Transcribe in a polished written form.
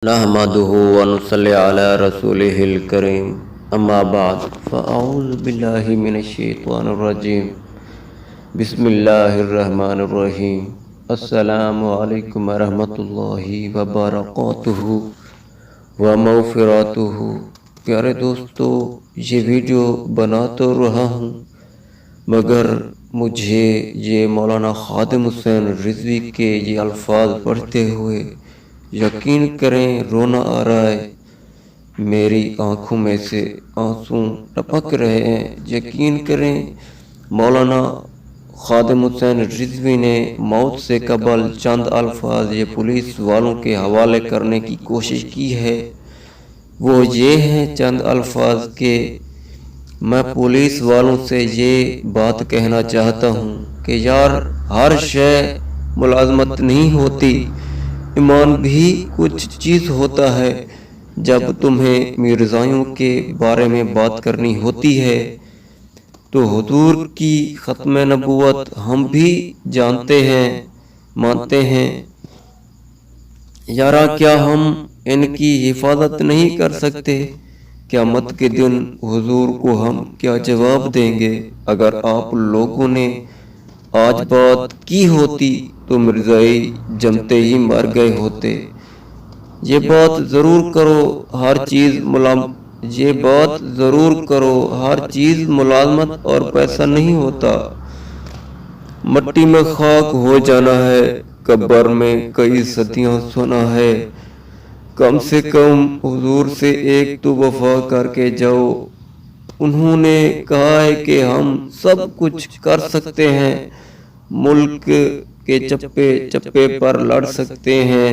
نحمده ونصلي على رسوله الكريم اما بعد فاعوذ بالله من الشیطان الرجیم بسم اللہ الرحمن الرحیم السلام علیکم ورحمۃ اللہ وبرکاتہ ومغفراتہ۔ پیارے دوستو، یہ ویڈیو بنا تو رہا ہوں مگر مجھے یہ مولانا خادم حسین رضوی کے یہ الفاظ پڑھتے ہوئے یقین کریں رونا آ رہا ہے، میری آنکھوں میں سے آنسو ٹپک رہے ہیں۔ یقین کریں مولانا خادم حسین رضوی نے موت سے قبل چند الفاظ یہ پولیس والوں کے حوالے کرنے کی کوشش کی ہے۔ وہ یہ ہیں چند الفاظ کہ میں پولیس والوں سے یہ بات کہنا چاہتا ہوں کہ یار ہر شے ملازمت نہیں ہوتی، ایمان بھی کچھ چیز ہوتا ہے۔ جب تمہیں مرزائیوں کے بارے میں بات کرنی ہوتی ہے تو حضور کی ختم نبوت ہم بھی جانتے ہیں، مانتے ہیں۔ یارا کیا ہم ان کی حفاظت نہیں کر سکتے؟ قیامت کے دن حضور کو ہم کیا جواب دیں گے؟ اگر آپ لوگوں نے آج بات کی ہوتی تو مرزائی جمتے ہی مر گئے ہوتے۔ یہ بات ضرور کرو ہر چیز ملازمت اور پیسہ نہیں ہوتا۔ مٹی میں خاک ہو جانا ہے، قبر میں کئی صدیاں سونا ہے۔ کم سے کم حضور سے ایک تو وفا کر کے جاؤ۔ انہوں نے کہا ہے کہ ہم سب کچھ کر سکتے ہیں، ملک کے چپے چپے پر لڑ سکتے ہیں،